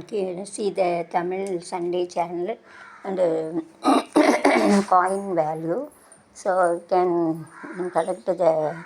See the Tamil Sunday channel and coin value. So you can collect the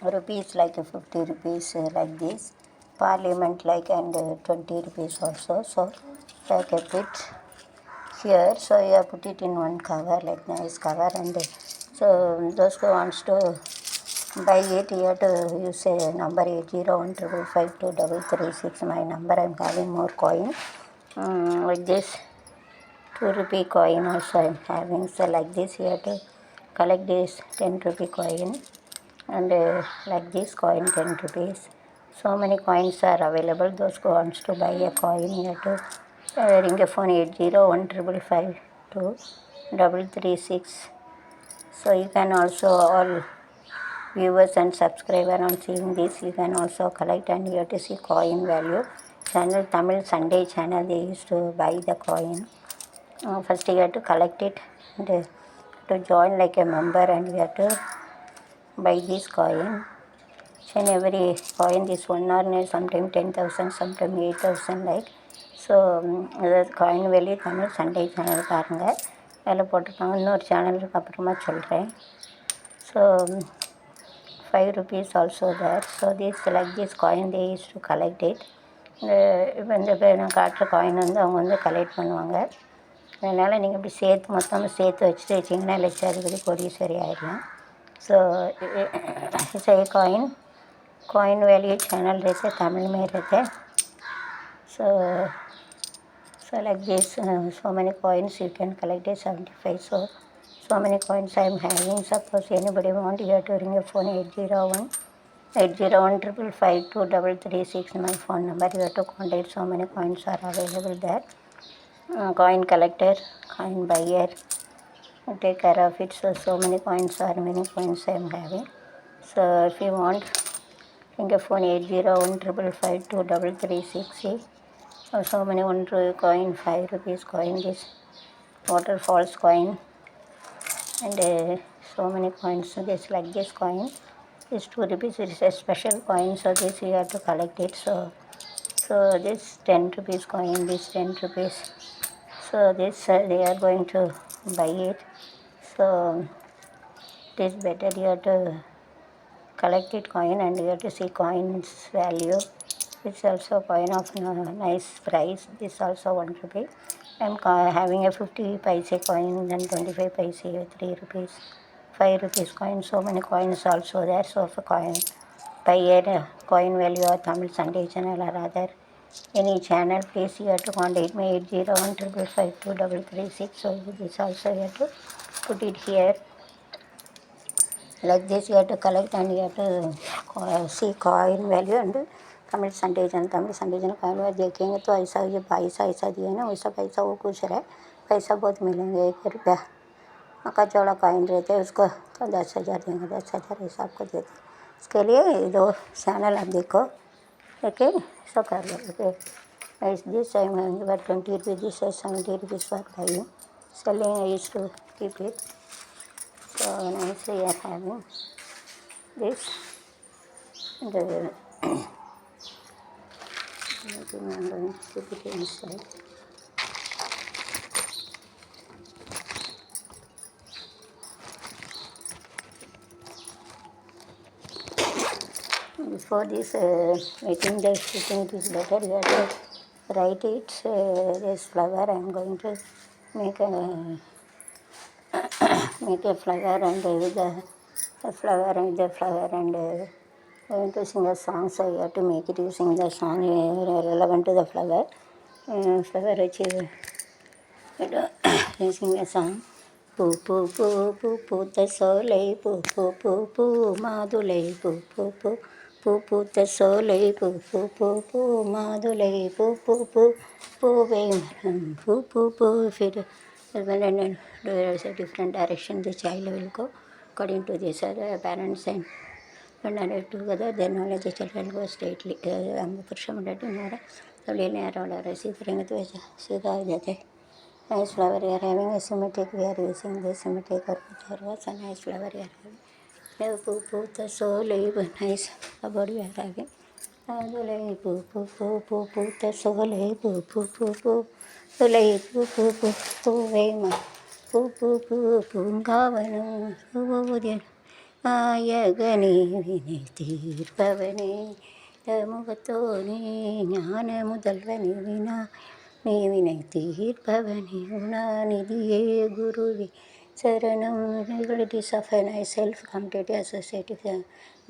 rupees like 50 rupees like this, Parliament like and 20 rupees also. So I kept it here. So you have put it in one cover like nice cover, and so those who wants to buy it, you have to use a number 8015523336. My number, I'm having more coin. Like this 2 rupee coin also I'm having. So like this you have to collect this 10 rupee coin, and like this coin 10 rupees. So many coins are available. Those who wants to buy a coin, you have to ring a phone 8015523336. So you can also all viewers and subscriber on seeing this, you can also collect, and you have to see coin value. Channel Tamil Sunday channel, they used to buy the coin. First you have to collect it and to join like a member, and you have to buy this coin. And every coin, this one or sometime 10,000, sometime 8,000 like. So coin value Tamil Sunday channel பாருங்கள், அதில் போட்டிருப்பாங்க. இன்னொரு சேனலுக்கு அப்புறமா சொல்கிறேன். So 5 rupees also there. So this like this coin they used to collect it. இந்த நான் காட்டுற காயின் வந்து அவங்க வந்து கலெக்ட் பண்ணுவாங்க. அதனால் நீங்கள் இப்படி சேர்த்து மொத்தமாக சேர்த்து வச்சுட்டு வச்சிங்கன்னா லட்சாதிபதி கோடீஸ்வரி ஆயிடலாம். ஸோ इसे कॉइन वैल्यू चैनल रहते तमिल में रहते. So like this so many coins you can collect it 75. So many coins I am having. Suppose anybody want, you have to ring a phone 8015523336. My phone number, you have to contact. So many coins are available there. Coin collector, coin buyer, take care of it. So many coins are, many coins I am having. So if you want, ring a phone 8015523336. So many 1 rupee coin, 5 rupees coin, this waterfalls coin, and so many coins. This like this coin is 2 rupees. It is a special coin, so this you have to collect it. So this 10 rupees coin, this 10 rupees. So this they are going to buy it. So it is better you have to collect it coin, and you have to see coins value. It's also coin of nice price. This also 1 rupee. I'm having a 50 paise coin, then 25 paise, 3 rupees, 5 rupees coin. So many coins also there. So for coin buy a coin value or Tamil Sunday channel or other any channel, please you have to contact me 8015523336. So this also you have to put it here. Like this you have to collect, and you have to see coin value and Tamil Sunday channel coin value देखेंगे तो ऐसा ये पैसा दिए ना, वैसा पैसा वो कुछ रहे, पैसा बहुत मिलेंगे. 1 रुपया का चौड़ा कॉइन रहते हैं, उसको 10,000 देंगे, 10,000 ऐसा आपको देते. इसके लिए 2 चैनल आप देखो, ओके. सो कर लो. Okay this time 20 rupees, this is 70 rupees for buying. Selling I used to keep it. So nicely I am having this. And I'm going to keep it inside. Before this making the shooting, it is better you have to write it. This flower I am going to make a flower, and with the flower and going to sing a song. So you have to make it using the song relevant to the flower. Flower which you sing a song. பூ பூ பூ பூ பூத்த சோலை, பூ பூ பூ பூ மாதுளை, பூ பூ பூ பூ பூத்த சோலை, பூ பூ பூ பூ மாதுளை, பூ பூ பூ பூவே மரம், பூ பூ பூ. If it is a different direction, the child will go according to this. The parents and when are together, then only the children go straightly. हम पुरुष मंडली नोरा तब ले लें रोला रसी करेंगे तो ऐसा सीधा हो जाते. Nice flower you are having. A symmetric we are using this symmetric or was a nice flower you are having. Poo poo the soul, nice about you are having. அதுலை பூ பூ பூ பூ பூத்த சோலை பூ பூ பூ பூ துலை பூ பூ பூ பூவேமா பூ பூ பூ பூங்காவனம் பூதிய நாயகனே வினை தீர்ப்பவனே முகத்தோனே ஞான முதல்வனே வினா நீ வினை தீர்ப்பவனே உணாநிதியே குருவே சரணம். Abilities of a nice self-competitive associative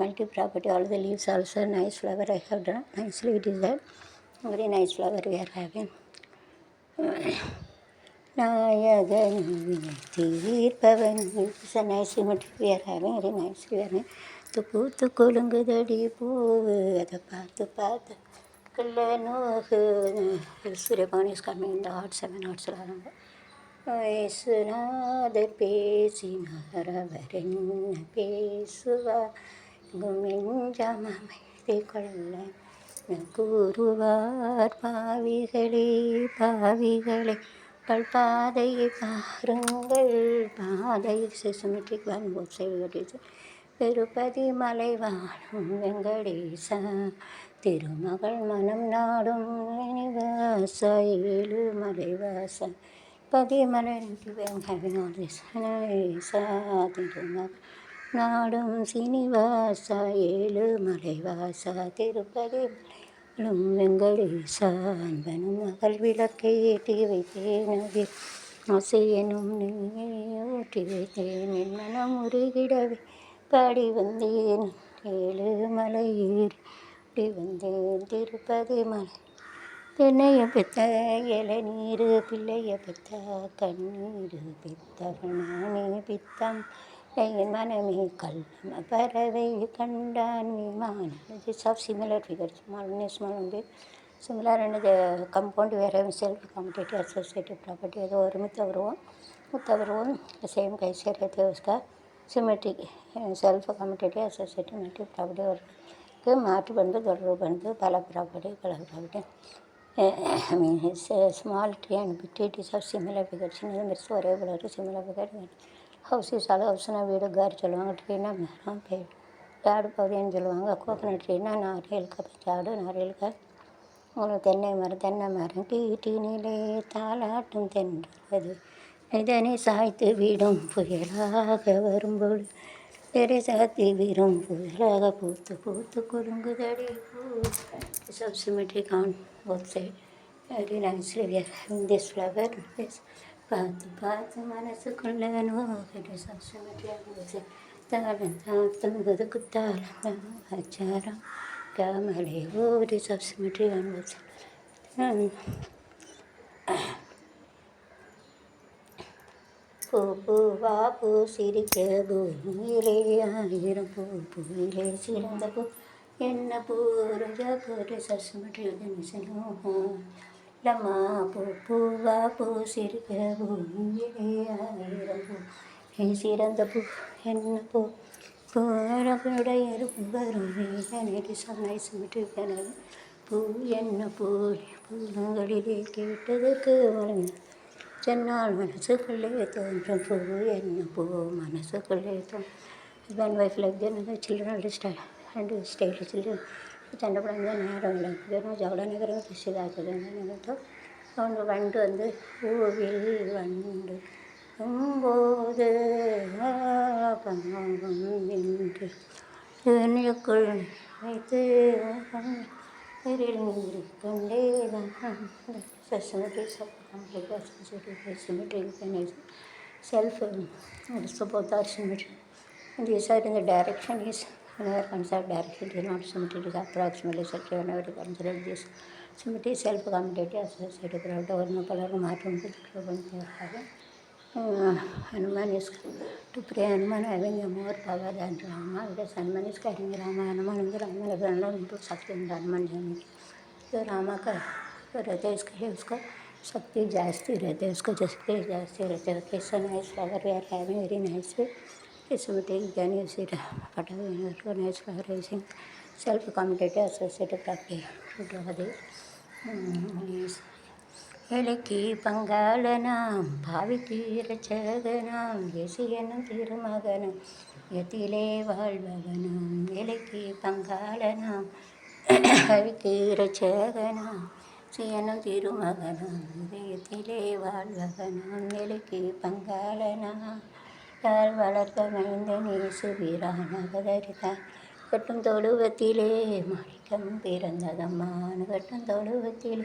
multi-property. All the leaves also nice flower I have done. Nicely it is that. Very nice flower we are having. நாயகன் வினை தீர்ப்பவன். It's a nice symmetry we are having. Very nice we are having. பூத்து குலுங்குதடி பூவு அதை பார்த்து பார்த்து கல்ல நோகு. சூரியபவன் is coming இந்த hot 7 ஹாட்ஸில் வராங்க. வயசுநாதர் பேசினார் அவர் என்ன பேசுவார் குமிஞ்சமமைதி கொள்ள கூறுவார் பாவிகளே பாவிகளே பல் பாதையை பாருங்கள் பாதை systematic one both side Tirupati மலை வாழும் வெங்கடேசா திருமகள் மனம் நாடும் நிவாச ஏழுமலை வாச பதிமலை having all this திருமகள் நாடும் சீனிவாசா ஏழுமலை வாசா திருப்பதி வெங்கடேசா அன்பனும் மகள் விளக்கை ஏற்றி வைத்தேன் ஆசை எனும் நீயே ஊற்றி வைத்தேன் என் மனம் உருகிடவே பாடி வந்தேன் ஏழு மலையேறி வந்தேன் திருப்பதி மலை பெண்ணைய பெத்த இளநீர் பிள்ளைய பெத்த கண்ணீர் பித்தவனானே பித்தம் என் மனமே கல்ம பறவை கண்டான் விமானம். This of similar figures, small and small and big. Similar and the compound we are having self-competitive associative property. அது ஒரு முத்தவருவோம் சேம் கைசியர் रहते उसका symmetric self commutative associative multi property और मार्ट बंद दौड़ बंद पल property mean small tree and big tree is of similar figure சின்னது மெர்ஸ் ஒரே போல இருக்குது சிமிலர் ஃபிகர் ஹவுஸஸ் ஹவுஸ்னா வீடு கார் சொல்லுவாங்க ட்ரீனா மரம் பேடு பகுதின்னு சொல்லுவாங்க கோகனட் ட்ரீனா நாரியலுக்கு சாடு நாரியலுக்கு உங்களுக்கு தென்னை மரம் கீட்டினிலே தாளாட்டும் தென்றது இதனை சாய்த்து விடும் புயலாக வரும்போது பெரிய சாத்தி வீரும் புயலாக பூத்து பூத்து குலுங்குதடி பூ subsymmetric on both side very nicely we are having this flower this பார்த்து பார்த்து மனசுக்குள்ள நோக்கிட்டு சப்சிமெட்ரி ஆன் போத் சைட் தாளம் தாத்துங்குது குத்தாலம் அச்சாரம் காமலை ஓடி சப்சிமெட்ரி ஆன் போத் சைட் பூ பூவா பூ சிரிக்க பூமியிலே ஆயிரம் பூ பூவிலே சிறந்த பூ என்ன பூ ரோஜா பூ சசுமற்றி செல்லும் லம்மா பூ பூவா பூ சிரிக்க பூமியிலே ஆயிரம் பூ சிறந்த பூ என்ன பூ பூடைய புகரும் சமைச்சு பூ என்ன பூ பூங்களிலே கேட்டதுக்கு வளர்ந்த சென்னால் மனசுக்குள்ளே தோன்றும் பூ என்ன பூ மனசுக்குள்ளே தோன்றும் ஹஸ்பண்ட் ஒய்ஃப் லைக் தேன் சில்ட்ரன் அண்ட் ஸ்டேட் சில்ட்ரன் சண்டைப்படாம நேரம் இல்லை வெறும் ஜவட நகரம் பிசிதாக்குது நினைத்தோம் அவங்க வண்டு வந்து பூவில் வண்டு போது என்று என்னைக்குள் வைத்து கொண்டேதான் self also both are symmetry. And these are in the direction is whenever concept direction is not symmetry, it is approximately circular whenever you consider this symmetry self-commutative associative property or no color matter Hanuman is to pray Hanuman having a more power than Rama because Hanuman is carrying Rama and Rama is not into Shakti and Hanuman journey. तो रामा का रहता है इसके लिए उसका शक्ति जास्ती रहती है उसका शक्ति जास्ती रहती है कैसा nice flower we are having very nice way इसमें टेक कैन यू सी पटा nice flower using self commutative associative property to draw this இலக்கி பங்காளனாம் பாவிக்கு இரட்சகனாம் தேசியனும் திருமகனும் யத்திலே வாழ்பவனாம் இலக்கி பங்காளனாம் கவிக்கு இரட்சகனாம் சுயனும் திருமகனாம் இதயத்திலே வாழ்வகனாம் நிலைக்கு பங்காளனாம் யாழ் வளர்த்த மைந்தன் இயேசுபிரான் அவதரித்தான் கட்டும் தொழுவத்திலே மாணிக்கம் பிறந்ததம்மான் கட்டும் தொழுவத்திலே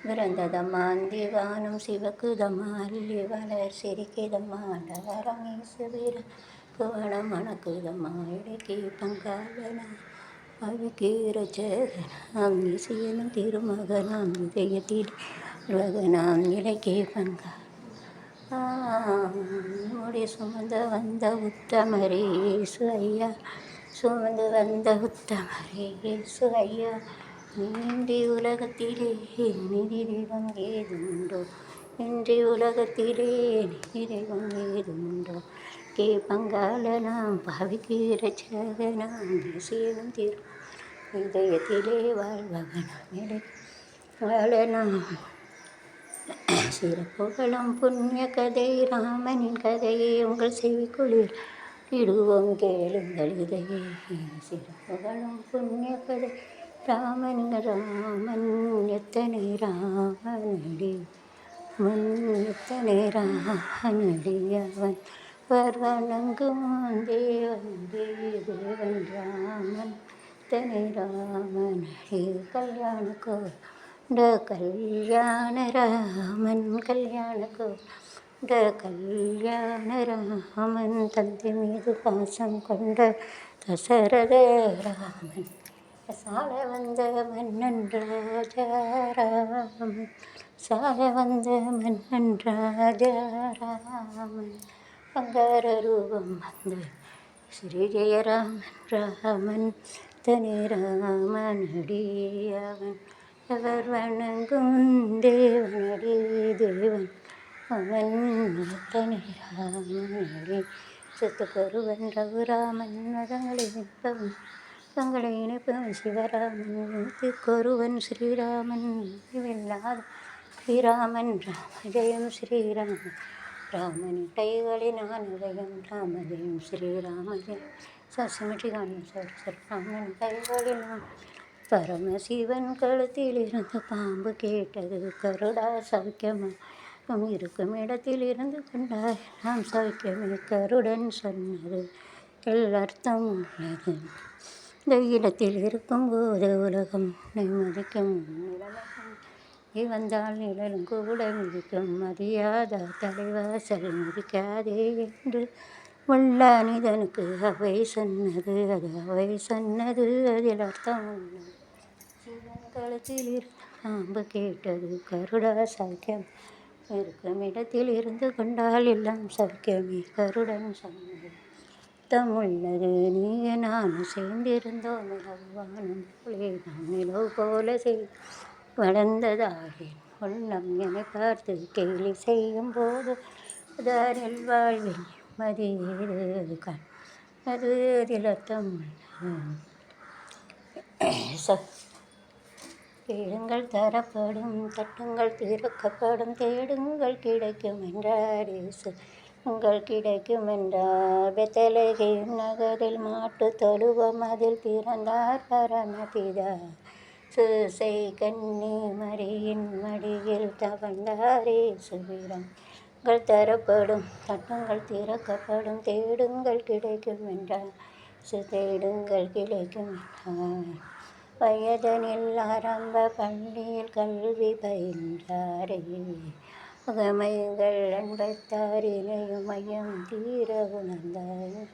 பிறந்ததம்மா அந்திவானம் சிவக்குதம்மா அள்ளி வளர் சிரிக்குதம்மா அண்டவரம் இயேசுபிரான் புவனம் மணக்குதம்மா இடைக்கு பங்காளனா அவிக்கு இரட்சகனாம் இசையனும் திருமகனாம் இதயத்தில் உலகனாம் நிலைக்கு பங்கா முடி சுமந்த வந்த உத்தமரே இயேசு ஐயா சுமந்து வந்த உத்தமரே இயேசு ஐயா இன்றி உலகத்திலே நிதி தெய்வம் ஏதுண்டோ இன்றி உலகத்திலே நிதி தெய்வம் ஏதுண்டோ கே பங்காளனாம் பாவிக்கு இரட்சகனாம் இசையனும் திரு இதயத்திலே வாழ்வகனாம் வாழனாம் சிறப்புகளும் புண்ணிய கதை ராமனின் கதையை உங்கள் செவிக்குளிர் இடுவோம் கேளுங்கள் இதையே சிறப்புகளும் புண்ணிய கதை ராமன் எத்தனை ராமனடி மண் எத்தனை ராமனடி அவன் வர்வணங்கும் தேவன் தேவன் ராமன் எத்தனை ராமனடி கல்யாணக்கோ கல்யாண ராமன் கல்யாணக்கோ கல்யாண ராமன் தந்தை மீது பாசம் கொண்ட தசரத ராமன் சால வந்த மன்னன் ராஜாராமன் சால வந்த மன்னன் ராஜாராமன் பங்கார ரூபம் வந்த ஸ்ரீ ஜெயராமன் ராமன் தனி ராமனடி அவன் எவர் வணங்கும் தேவனடி தேவன் அவன் தனி ராமனடி சுத்தப்பொருவன் ரகுராமன் மதங்களை நிற்பவன் தங்களை இணைப்பவன் சிவராமன் கொருவன் ஸ்ரீராமன் இல்லாத ஸ்ரீராமன் ராமஜெயம் ஸ்ரீராமன் ராமன் கைகளின் ஆனதயம் ராமஜெயம் ஸ்ரீராமஜெயம் சசிமிட்டிகான ராமன் கைகளின் பரமசிவன் கழுத்தில் இருந்து பாம்பு கேட்டது கருடா சௌக்கியமா இருக்கும் இடத்தில் இருந்து கொண்டாய் நாம் சௌக்கியமே கருடன் சொன்னது எல்லார்த்தம் உள்ளது இந்த இடத்தில் இருக்கும்போது உலகம் மதிக்கும் நிலமகம் நீ வந்தால் நிழலும் கூட மிதிக்கும் மதியாத தலைவாசல் மிதிக்காதே என்று உள்ள அனிதனுக்கு அவை சொன்னது அவை சொன்னது அதில் அர்த்தம் உள்ளது சிவன் களத்தில் இருந்து பாம்பு கேட்டது கருடா சௌக்கியம் இருக்கும் இடத்தில் இருந்து கொண்டால் எல்லாம் சௌக்கியமே கருடன் சொன்னது அர்த்தம் உள்ளது நீ நானும் சேர்ந்திருந்தோம் நிலவானம் போலே நாம் நிலவு போல வளர்ந்ததாகேன் உள்ளம் என்னை பார்த்து கேலி செய்யும் போது உதாரில் வாழ்வில் மதியேது கண் அது அதில் அர்த்தம் கேளுங்கள் தரப்படும் தட்டுங்கள் திறக்கப்படும் தேடுங்கள் கிடைக்கும் என்றார் இயேசு உங்கள் கிடைக்கும் என்றார் பெத்தலகேம் நகரில் மாட்டு தொழுவம் அதில் பிறந்தார் பரமபிதா சூசை கன்னி மரியின் மடியில் தவழ்ந்தார் இயேசுபிரான் உங்கள் தரப்படும் தட்டுங்கள் திறக்கப்படும் தேடுங்கள் கிடைக்கும் என்றார் தேடுங்கள் கிடைக்கும் என்றார் வயதனில் ஆரம்ப பள்ளியில் கல்வி பயின்றாரே அகமைகள் அன்பத்தார் இணையும் மையம் தீர உணர்ந்தார்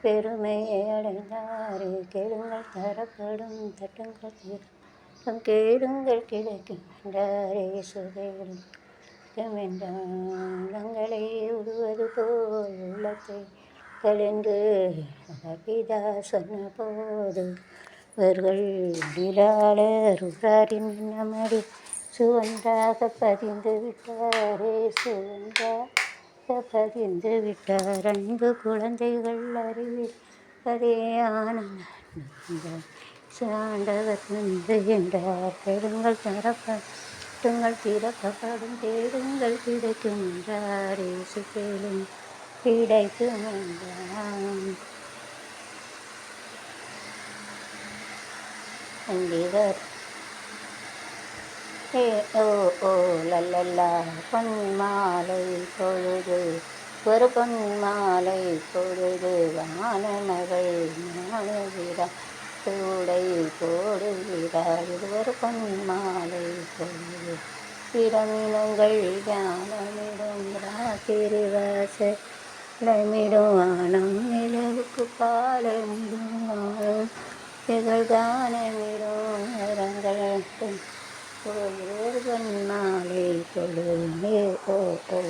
பெருமையை அடைந்தாரே கேளுங்கள் தரப்படும் தட்டுங்கள் தீரம் கேளுங்கள் கிடைக்கும் என்றாரே சுதேடும் என்றாங்களை உடுவது போல் உள்ளத்தை கலந்து பிதா சொன்ன போது அவர்கள் நிலாளர் உறாரின் நம்மடி சுவன்றாக பதிந்து விட்டாரே சுவன்றாக பதிந்து விட்டார் அன்பு குழந்தைகள் அறிவில் அதே ஆனந்த சாண்டவர் வந்து என்றார் பெருங்கள் தரப்பட்டுங்கள் திறக்கப்படும் தேடுங்கள் கிடைக்கும் என்றார் இயேசு கேளும் கிடைக்குமெல்லாம் அந்திவர் ஏ ஓ ஓ லல்லல்லா பொன்மாலை பொழுது ஒரு பொன்மாலை பொழுது வானமகள் ஞானவிடம் சூடை போடுகிறார் இது ஒரு பொன்மாலை பொழுது இடமினங்கள் ஞானமிடும் ராத்திரிவாசலமிடும் வானம் நிலவுக்கு பாலமிடும் வானம் திகழ்கானமிடும் நேரங்கள் ஒரு பொன்மாலை பொழுது ஓ ஓ